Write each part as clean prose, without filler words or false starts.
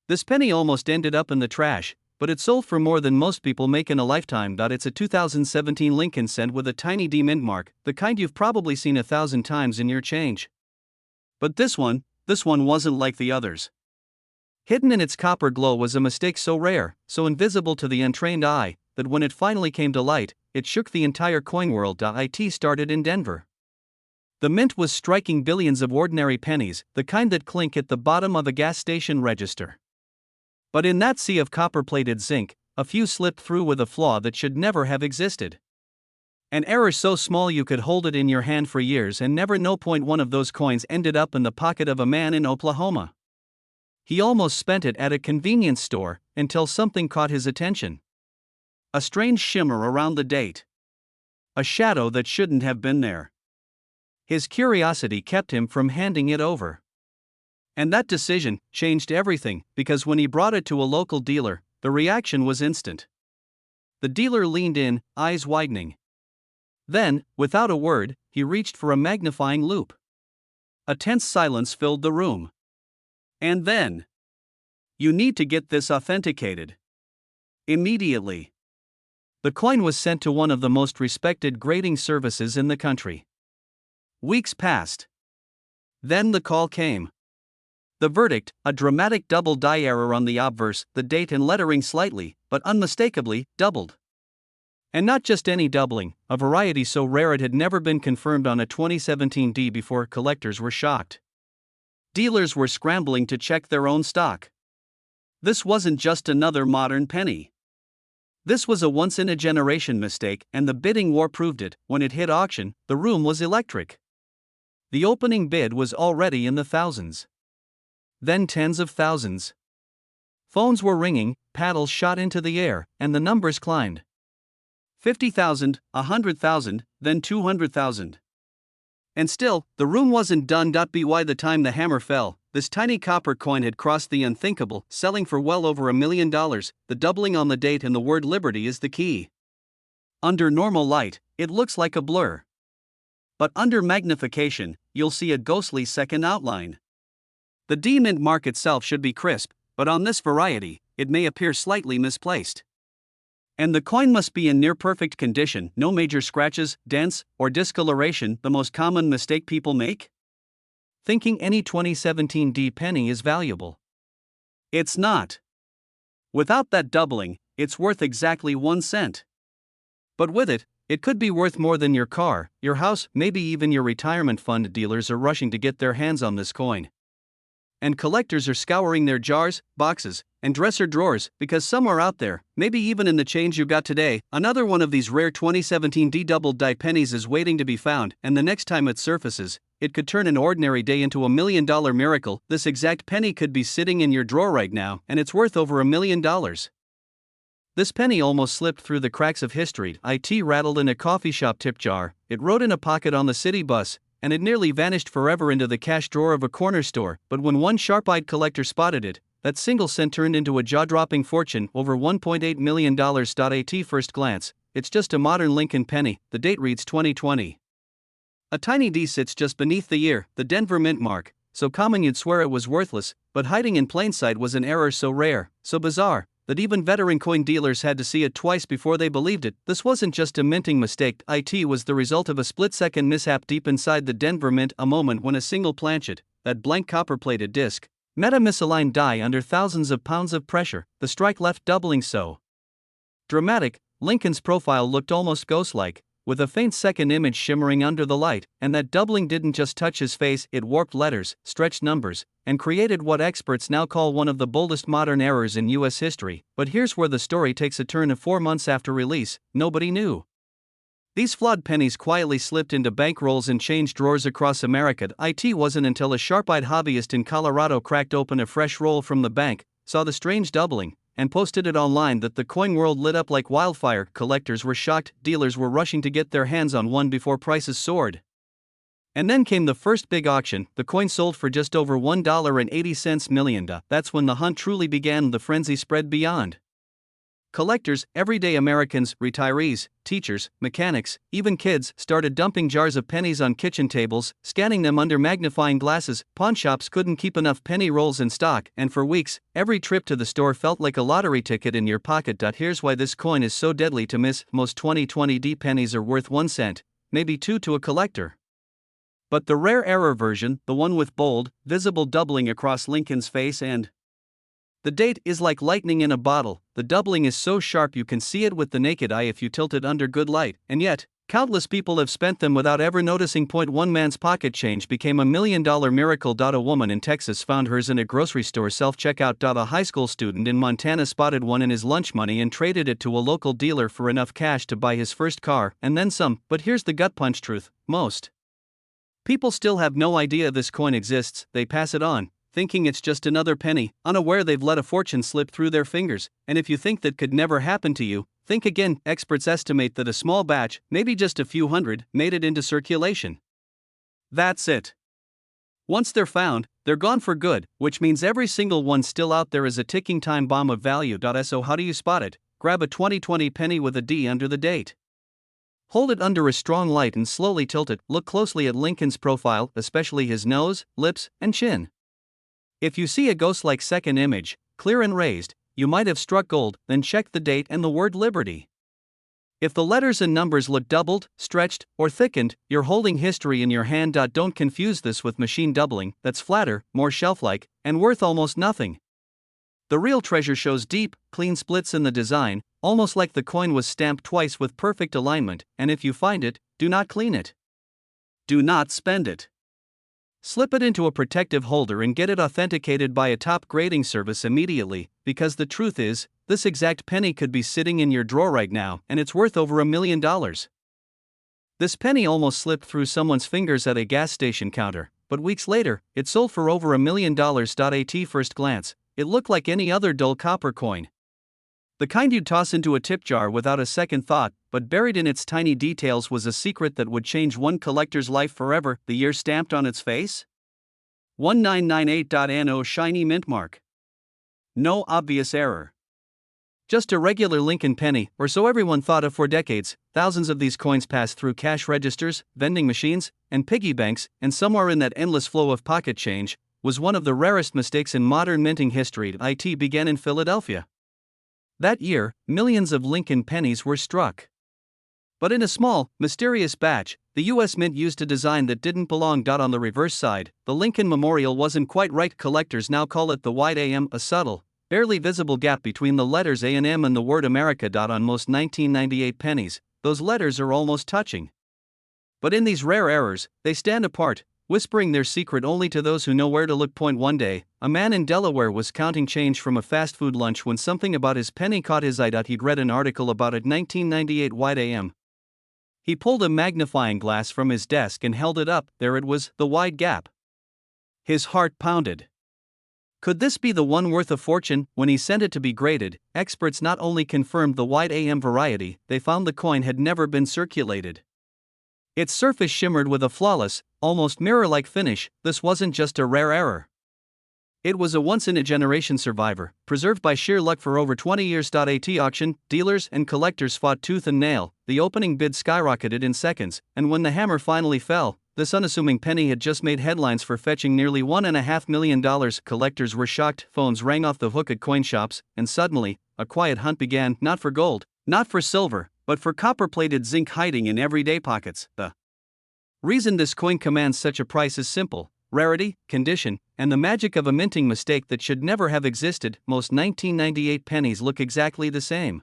This penny almost ended up in the trash, but it sold for more than most people make in a lifetime. It's a 2017 Lincoln cent with a tiny D mint mark, the kind you've probably seen 1,000 times in your change. But this one wasn't like the others. Hidden in its copper glow was a mistake so rare, so invisible to the untrained eye, that when it finally came to light, it shook the entire coin world. It started in Denver. The mint was striking billions of ordinary pennies, the kind that clink at the bottom of a gas station register. But in that sea of copper-plated zinc, a few slipped through with a flaw that should never have existed. An error so small you could hold it in your hand for years and never know. One of those coins ended up in the pocket of a man in Oklahoma. He almost spent it at a convenience store until something caught his attention. A strange shimmer around the date. A shadow that shouldn't have been there. His curiosity kept him from handing it over. And that decision changed everything, because when he brought it to a local dealer, the reaction was instant. The dealer leaned in, eyes widening. Then, without a word, he reached for a magnifying loupe. A tense silence filled the room. And then, "You need to get this authenticated. Immediately." The coin was sent to one of the most respected grading services in the country. Weeks passed. Then the call came. The verdict, a dramatic double die error on the obverse, the date and lettering slightly, but unmistakably, doubled. And not just any doubling, a variety so rare it had never been confirmed on a 2017 D before. Collectors were shocked. Dealers were scrambling to check their own stock. This wasn't just another modern penny. This was a once-in-a-generation mistake, and the bidding war proved it. When it hit auction, the room was electric. The opening bid was already in the thousands. Then tens of thousands. Phones were ringing, paddles shot into the air, and the numbers climbed. 50,000, 100,000, then 200,000. And still, the room wasn't done. By the time the hammer fell, this tiny copper coin had crossed the unthinkable, selling for well over $1 million. The doubling on the date and the word liberty is the key. Under normal light, it looks like a blur. But under magnification, you'll see a ghostly second outline. The D mint mark itself should be crisp, but on this variety, it may appear slightly misplaced. And the coin must be in near-perfect condition, no major scratches, dents, or discoloration, the most common mistake people make? Thinking any 2017 D penny is valuable. It's not. Without that doubling, it's worth exactly 1 cent. But with it, it could be worth more than your car, your house, maybe even your retirement fund. Dealers are rushing to get their hands on this coin. And collectors are scouring their jars, boxes, and dresser drawers, because somewhere out there, maybe even in the change you got today, another one of these rare 2017 D double die pennies is waiting to be found. And the next time it surfaces, it could turn an ordinary day into $1 million miracle. This exact penny could be sitting in your drawer right now, and it's worth over $1 million. This penny almost slipped through the cracks of history. It rattled in a coffee shop tip jar, it rode in a pocket on the city bus, and it nearly vanished forever into the cash drawer of a corner store. But when one sharp-eyed collector spotted it, that single cent turned into a jaw-dropping fortune, over $1.8 million. At first glance, it's just a modern Lincoln penny. The date reads 2020. A tiny D sits just beneath the year, the Denver mint mark, so common you'd swear it was worthless, but hiding in plain sight was an error so rare, so bizarre, that even veteran coin dealers had to see it twice before they believed it. This wasn't just a minting mistake. It was the result of a split-second mishap deep inside the Denver mint, a moment when a single planchet, that blank copper-plated disc, met a misaligned die under thousands of pounds of pressure. The strike left doubling so dramatic, Lincoln's profile looked almost ghost-like, with a faint second image shimmering under the light, and that doubling didn't just touch his face, it warped letters, stretched numbers, and created what experts now call one of the boldest modern errors in U.S. history. But here's where the story takes a turn. 4 months after release, nobody knew. These flawed pennies quietly slipped into bankrolls and change drawers across America. It wasn't until a sharp-eyed hobbyist in Colorado cracked open a fresh roll from the bank, saw the strange doubling, and posted it online that the coin world lit up like wildfire. Collectors were shocked, dealers were rushing to get their hands on one before prices soared. And then came the first big auction. The coin sold for just over $1.80 million. That's when the hunt truly began. The frenzy spread beyond Collectors, everyday Americans, retirees, teachers, mechanics, even kids started dumping jars of pennies on kitchen tables, scanning them under magnifying glasses. Pawnshops couldn't keep enough penny rolls in stock, and for weeks, every trip to the store felt like a lottery ticket in your pocket. Here's why this coin is so deadly to miss. Most 2020 pennies are worth 1 cent, maybe 2 to a collector. But the rare error version, the one with bold, visible doubling across Lincoln's face and the date, is like lightning in a bottle. The doubling is so sharp you can see it with the naked eye if you tilt it under good light, and yet, countless people have spent them without ever noticing. One man's pocket change became $1 million miracle. A woman in Texas found hers in a grocery store self-checkout. A high school student in Montana spotted one in his lunch money and traded it to a local dealer for enough cash to buy his first car, and then some. But here's the gut punch truth: most people still have no idea this coin exists. They pass it on, thinking it's just another penny, unaware they've let a fortune slip through their fingers. And if you think that could never happen to you, think again. Experts estimate that a small batch, maybe just a few hundred, made it into circulation. That's it. Once they're found, they're gone for good, which means every single one still out there is a ticking time bomb of value. So how do you spot it? Grab a 2020 penny with a D under the date. Hold it under a strong light and slowly tilt it. Look closely at Lincoln's profile, especially his nose, lips, and chin. If you see a ghost-like second image, clear and raised, you might have struck gold. Then check the date and the word Liberty. If the letters and numbers look doubled, stretched, or thickened, you're holding history in your hand. Don't confuse this with machine doubling, that's flatter, more shelf-like, and worth almost nothing. The real treasure shows deep, clean splits in the design, almost like the coin was stamped twice with perfect alignment, and if you find it, do not clean it. Do not spend it. Slip it into a protective holder and get it authenticated by a top grading service immediately, because the truth is, this exact penny could be sitting in your drawer right now, and it's worth over $1 million. This penny almost slipped through someone's fingers at a gas station counter, but weeks later, it sold for over $1 million. At first glance, it looked like any other dull copper coin. The kind you'd toss into a tip jar without a second thought, but buried in its tiny details was a secret that would change one collector's life forever. The year stamped on its face? 1998. No shiny mint mark. No obvious error. Just a regular Lincoln penny, or so everyone thought of for decades. Thousands of these coins passed through cash registers, vending machines, and piggy banks, and somewhere in that endless flow of pocket change was one of the rarest mistakes in modern minting history. It began in Philadelphia. That year, millions of Lincoln pennies were struck. But in a small, mysterious batch, the U.S. Mint used a design that didn't belong. On the reverse side, the Lincoln memorial wasn't quite right. Collectors now call it the white AM, a subtle, barely visible gap between the letters A and M and the word America. On most 1998 pennies, those letters are almost touching. But in these rare errors, they stand apart, whispering their secret only to those who know where to look. One day, a man in Delaware was counting change from a fast food lunch when something about his penny caught his eye. He'd read an article about it. 1998 white AM. He pulled a magnifying glass from his desk and held it up. There it was, the wide gap. His heart pounded. Could this be the one worth a fortune? When he sent it to be graded, experts not only confirmed the white AM variety, they found the coin had never been circulated. Its surface shimmered with a flawless, almost mirror-like finish. This wasn't just a rare error. It was a once-in-a-generation survivor, preserved by sheer luck for over 20 years. At auction, dealers and collectors fought tooth and nail. The opening bid skyrocketed in seconds, and when the hammer finally fell, this unassuming penny had just made headlines for fetching nearly $1.5 million. Collectors were shocked, phones rang off the hook at coin shops, and suddenly, a quiet hunt began, not for gold, not for silver, but for copper-plated zinc hiding in everyday pockets. The reason this coin commands such a price is simple: rarity, condition, and the magic of a minting mistake that should never have existed. Most 1998 pennies look exactly the same.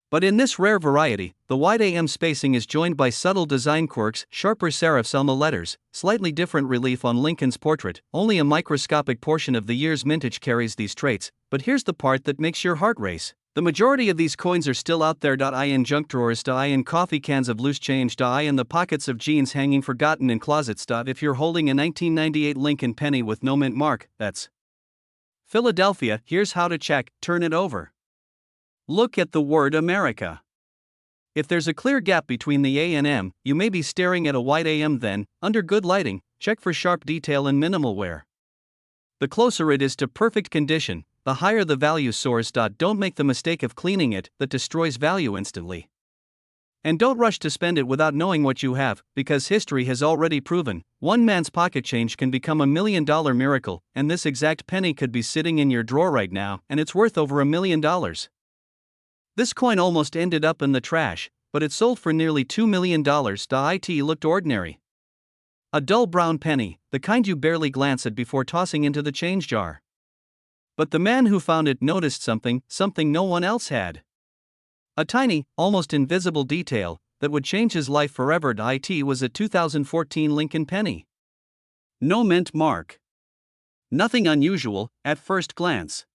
But in this rare variety, the wide AM spacing is joined by subtle design quirks, sharper serifs on the letters, slightly different relief on Lincoln's portrait. Only a microscopic portion of the year's mintage carries these traits, but here's the part that makes your heart race. The majority of these coins are still out there. In junk drawers, in coffee cans of loose change, in the pockets of jeans hanging forgotten in closets. If you're holding a 1998 Lincoln penny with no mint mark, that's Philadelphia. Here's how to check: turn it over. Look at the word America. If there's a clear gap between the A and M, you may be staring at a white AM. Then, under good lighting, check for sharp detail and minimal wear. The closer it is to perfect condition, the higher the value source. Don't make the mistake of cleaning it, that destroys value instantly. And don't rush to spend it without knowing what you have, because history has already proven one man's pocket change can become $1 million miracle, and this exact penny could be sitting in your drawer right now, and it's worth over $1 million. This coin almost ended up in the trash, but it sold for nearly $2 million. It looked ordinary. A dull brown penny, the kind you barely glance at before tossing into the change jar. But the man who found it noticed something no one else had. A tiny, almost invisible detail that would change his life forever. It was a 2014 Lincoln penny. No mint mark. Nothing unusual at first glance.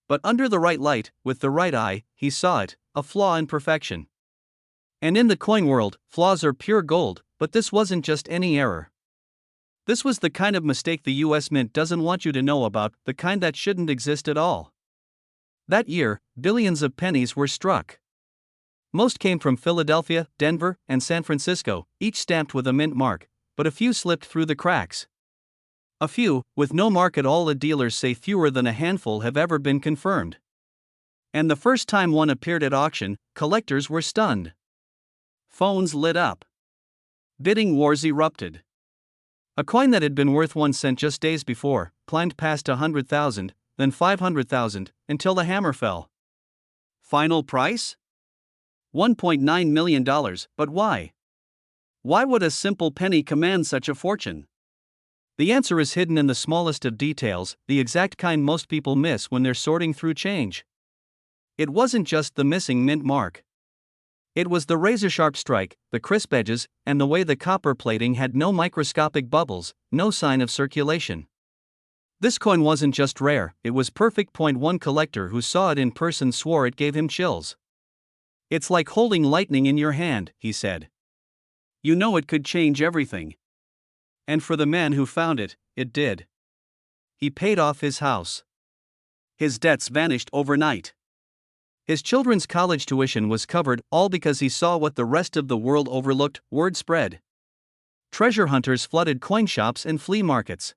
But under the right light, with the right eye, he saw it, a flaw in perfection. And in the coin world, flaws are pure gold, but this wasn't just any error. This was the kind of mistake the US Mint doesn't want you to know about, the kind that shouldn't exist at all. That year, billions of pennies were struck. Most came from Philadelphia, Denver, and San Francisco, each stamped with a mint mark, but a few slipped through the cracks. A few, with no mark at all. The dealers say fewer than a handful have ever been confirmed. And the first time one appeared at auction, collectors were stunned. Phones lit up. Bidding wars erupted. A coin that had been worth 1 cent just days before climbed past 100,000, then 500,000, until the hammer fell. Final price? $1.9 million, but why? Why would a simple penny command such a fortune? The answer is hidden in the smallest of details, the exact kind most people miss when they're sorting through change. It wasn't just the missing mint mark. It was the razor-sharp strike, the crisp edges, and the way the copper plating had no microscopic bubbles, no sign of circulation. This coin wasn't just rare, it was perfect. One collector who saw it in person swore it gave him chills. "It's like holding lightning in your hand," he said. "You know it could change everything." And for the man who found it, it did. He paid off his house. His debts vanished overnight. His children's college tuition was covered, all because he saw what the rest of the world overlooked. Word spread. Treasure hunters flooded coin shops and flea markets.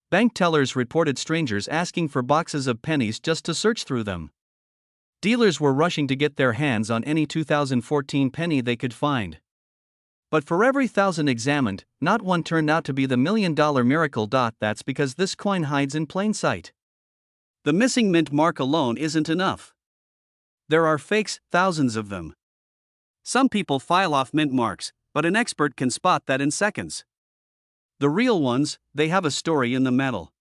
Bank tellers reported strangers asking for boxes of pennies just to search through them. Dealers were rushing to get their hands on any 2014 penny they could find. But for every 1,000 examined, not one turned out to be the $1 million miracle. That's because this coin hides in plain sight. The missing mint mark alone isn't enough. There are fakes, thousands of them. Some people file off mint marks, but an expert can spot that in seconds. The real ones, they have a story in the metal.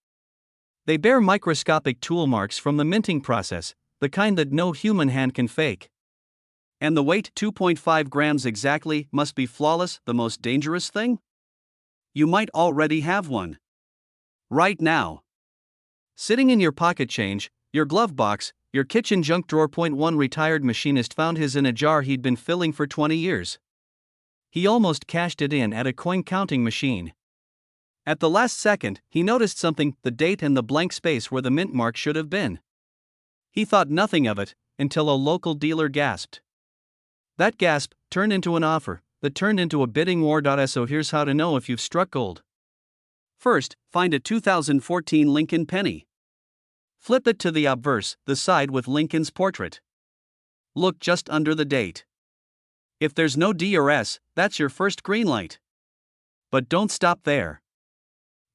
They bear microscopic tool marks from the minting process, the kind that no human hand can fake. And the weight, 2.5 grams exactly, must be flawless. The most dangerous thing? You might already have one. Right now. Sitting in your pocket change, your glove box, your kitchen junk drawer. One retired machinist found his in a jar he'd been filling for 20 years. He almost cashed it in at a coin counting machine. At the last second, he noticed something, the date and the blank space where the mint mark should have been. He thought nothing of it, until a local dealer gasped. That gasp turned into an offer, that turned into a bidding war. So here's how to know if you've struck gold. First, find a 2014 Lincoln penny. Flip it to the obverse, the side with Lincoln's portrait. Look just under the date. If there's no D or S, that's your first green light. But don't stop there.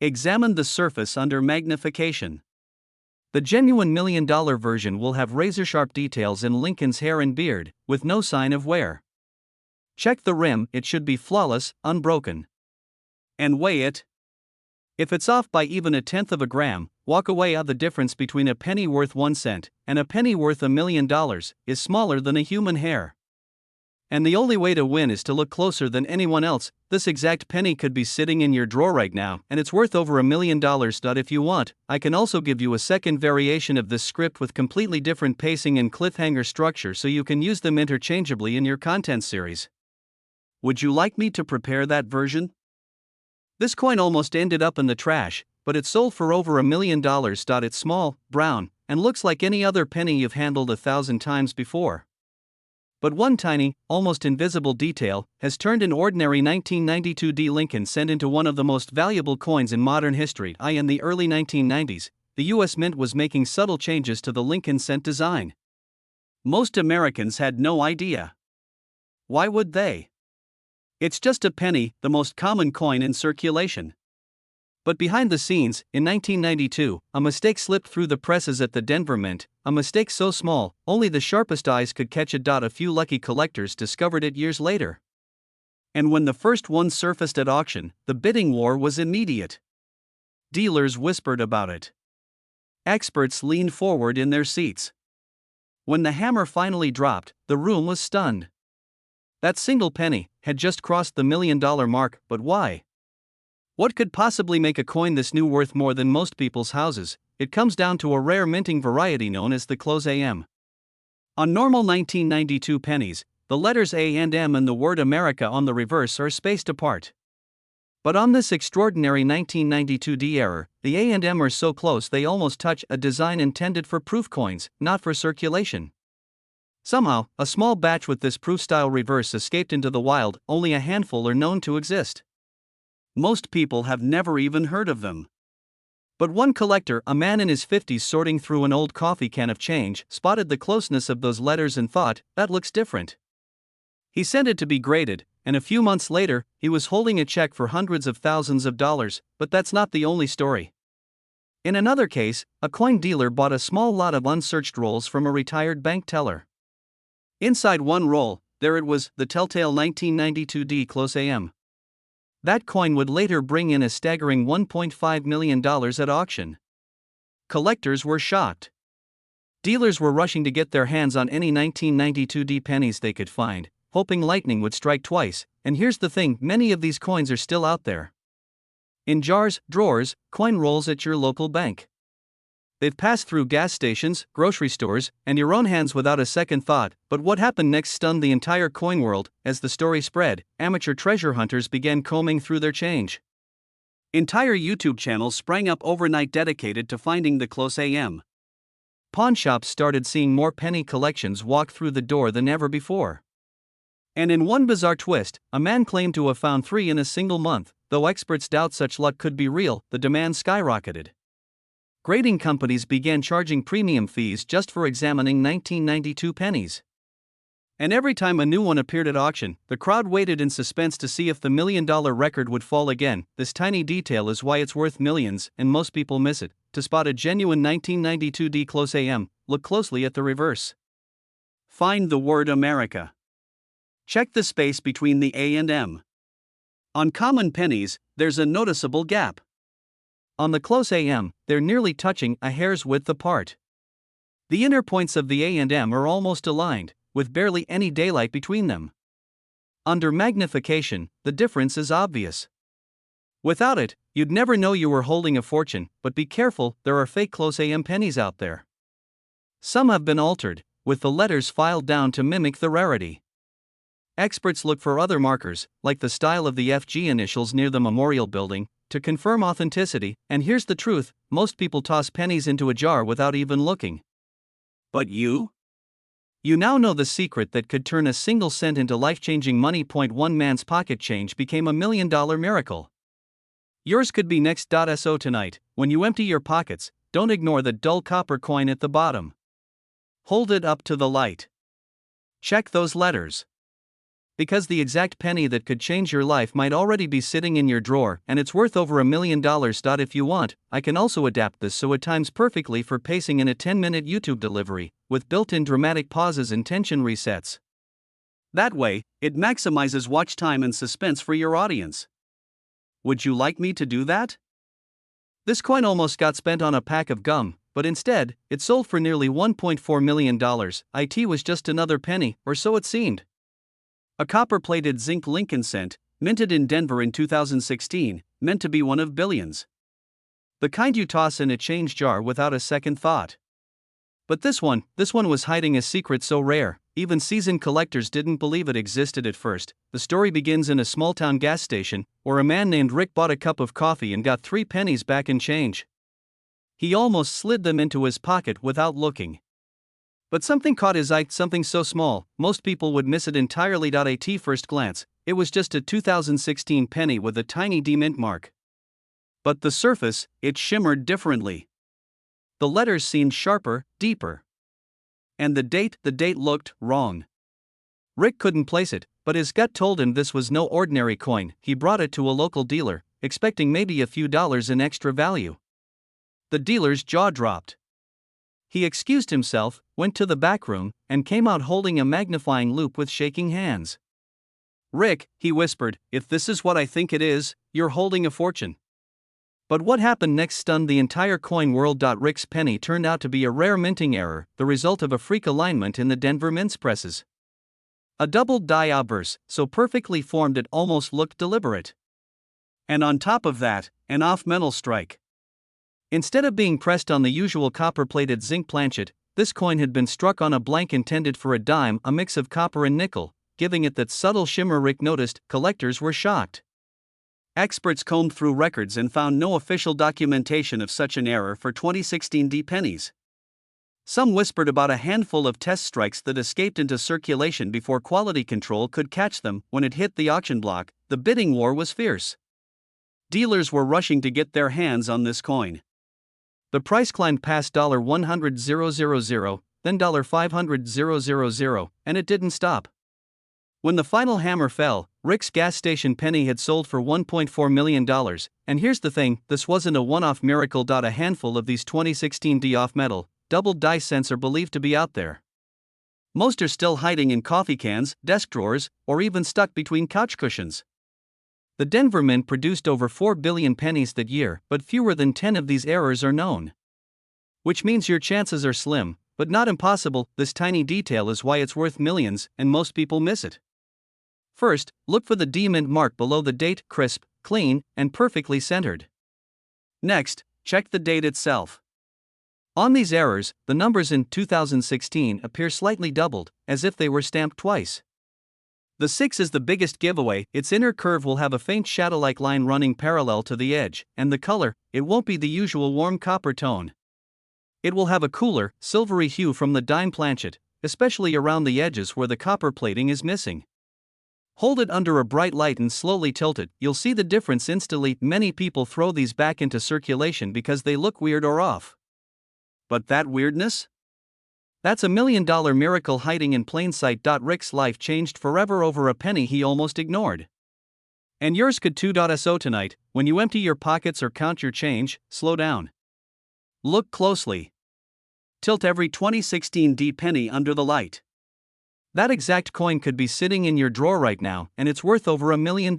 Examine the surface under magnification. The genuine $1 million version will have razor-sharp details in Lincoln's hair and beard, with no sign of wear. Check the rim, it should be flawless, unbroken. And weigh it. If it's off by even 1/10 of a gram, walk away. The difference between a penny worth 1 cent and a penny worth $1 million is smaller than a human hair. And the only way to win is to look closer than anyone else. This exact penny could be sitting in your drawer right now, and it's worth over $1 million. If you want, I can also give you a second variation of this script with completely different pacing and cliffhanger structure so you can use them interchangeably in your content series. Would you like me to prepare that version? This coin almost ended up in the trash, but it sold for over $1 million. It's small, brown, and looks like any other penny you've handled 1,000 times before. But one tiny, almost invisible detail has turned an ordinary 1992 D Lincoln cent into one of the most valuable coins in modern history. In the early 1990s, the US Mint was making subtle changes to the Lincoln cent design. Most Americans had no idea. Why would they? It's just a penny, the most common coin in circulation. But behind the scenes, in 1992, a mistake slipped through the presses at the Denver Mint, a mistake so small, only the sharpest eyes could catch it. A few lucky collectors discovered it years later. And when the first one surfaced at auction, the bidding war was immediate. Dealers whispered about it. Experts leaned forward in their seats. When the hammer finally dropped, the room was stunned. That single penny had just crossed the $1 million mark, but why? What could possibly make a coin this new worth more than most people's houses? It comes down to a rare minting variety known as the close AM. On normal 1992 pennies, the letters A and M and the word America on the reverse are spaced apart. But on this extraordinary 1992 D error, the A and M are so close they almost touch, a design intended for proof coins, not for circulation. Somehow, a small batch with this proof-style reverse escaped into the wild. Only a handful are known to exist. Most people have never even heard of them. But one collector, a man in his 50s sorting through an old coffee can of change, spotted the closeness of those letters and thought, that looks different. He sent it to be graded, and a few months later, he was holding a check for hundreds of thousands of dollars. But that's not the only story. In another case, a coin dealer bought a small lot of unsearched rolls from a retired bank teller. Inside one roll, there it was, the telltale 1992 D close AM. That coin would later bring in a staggering $1.5 million at auction. Collectors were shocked. Dealers were rushing to get their hands on any 1992 D pennies they could find, hoping lightning would strike twice. And here's the thing, many of these coins are still out there. In jars, drawers, coin rolls at your local bank. They've passed through gas stations, grocery stores, and your own hands without a second thought. But what happened next stunned the entire coin world. As the story spread, amateur treasure hunters began combing through their change. Entire YouTube channels sprang up overnight dedicated to finding the close AM. Pawn shops started seeing more penny collections walk through the door than ever before. And in one bizarre twist, a man claimed to have found 3 in a single month. Though experts doubt such luck could be real, the demand skyrocketed. Grading companies began charging premium fees just for examining 1992 pennies. And every time a new one appeared at auction, the crowd waited in suspense to see if the $1 million record would fall again. This tiny detail is why it's worth millions, and most people miss it. To spot a genuine 1992 D close AM, look closely at the reverse. Find the word America. Check the space between the A and M. On common pennies, there's a noticeable gap. On the close AM, they're nearly touching, a hair's width apart. The inner points of the A and M are almost aligned, with barely any daylight between them. Under magnification, the difference is obvious. Without it, you'd never know you were holding a fortune. But be careful, there are fake close AM pennies out there. Some have been altered, with the letters filed down to mimic the rarity. Experts look for other markers, like the style of the FG initials near the memorial building, to confirm authenticity. And here's the truth, most people toss pennies into a jar without even looking. But you? You now know the secret that could turn a single cent into life-changing money. One man's pocket change became a $1 million miracle. Yours could be next. So tonight, when you empty your pockets, don't ignore the dull copper coin at the bottom. Hold it up to the light. Check those letters. Because the exact penny that could change your life might already be sitting in your drawer, and it's worth over $1 million. If you want, I can also adapt this so it times perfectly for pacing in a 10-minute YouTube delivery, with built-in dramatic pauses and tension resets. That way, it maximizes watch time and suspense for your audience. Would you like me to do that? This coin almost got spent on a pack of gum, but instead, it sold for nearly $1.4 million. It was just another penny, or so it seemed. A copper-plated zinc Lincoln cent, minted in Denver in 2016, meant to be one of billions. The kind you toss in a change jar without a second thought. But this one was hiding a secret so rare, even seasoned collectors didn't believe it existed at first. The story begins in a small-town gas station, where a man named Rick bought a cup of coffee and got 3 pennies back in change. He almost slid them into his pocket without looking. But something caught his eye, something so small, most people would miss it entirely. At first glance, it was just a 2016 penny with a tiny D mint mark. But the surface, it shimmered differently. The letters seemed sharper, deeper. And the date looked wrong. Rick couldn't place it, but his gut told him this was no ordinary coin. He brought it to a local dealer, expecting maybe a few dollars in extra value. The dealer's jaw dropped. He excused himself, went to the back room, and came out holding a magnifying loupe with shaking hands. "Rick," he whispered, "if this is what I think it is, you're holding a fortune." But what happened next stunned the entire coin world. Rick's penny turned out to be a rare minting error, the result of a freak alignment in the Denver Mint's presses. A doubled die obverse, so perfectly formed it almost looked deliberate. And on top of that, an off-metal strike. Instead of being pressed on the usual copper-plated zinc planchet, this coin had been struck on a blank intended for a dime, a mix of copper and nickel, giving it that subtle shimmer. Rick noticed. Collectors were shocked. Experts combed through records and found no official documentation of such an error for 2016 pennies. Some whispered about a handful of test strikes that escaped into circulation before quality control could catch them. When it hit the auction block, the bidding war was fierce. Dealers were rushing to get their hands on this coin. The price climbed past $100,000, then $500,000, and it didn't stop. When the final hammer fell, Rick's gas station penny had sold for $1.4 million, and here's the thing, this wasn't a one-off miracle. A handful of these 2016 off-metal, doubled die cents are believed to be out there. Most are still hiding in coffee cans, desk drawers, or even stuck between couch cushions. The Denver Mint produced over 4 billion pennies that year, but fewer than 10 of these errors are known. Which means your chances are slim, but not impossible. This tiny detail is why it's worth millions, and most people miss it. First, look for the D Mint mark below the date, crisp, clean, and perfectly centered. Next, check the date itself. On these errors, the numbers in 2016 appear slightly doubled, as if they were stamped twice. The 6 is the biggest giveaway. Its inner curve will have a faint shadow-like line running parallel to the edge, and the color, it won't be the usual warm copper tone. It will have a cooler, silvery hue from the dime planchet, especially around the edges where the copper plating is missing. Hold it under a bright light and slowly tilt it, you'll see the difference instantly. Many people throw these back into circulation because they look weird or off. But that weirdness? That's $1 million miracle hiding in plain sight. Rick's life changed forever over a penny he almost ignored. And yours could too. So tonight, when you empty your pockets or count your change, slow down. Look closely. Tilt every 2016 penny under the light. That exact coin could be sitting in your drawer right now, and it's worth over $1 million.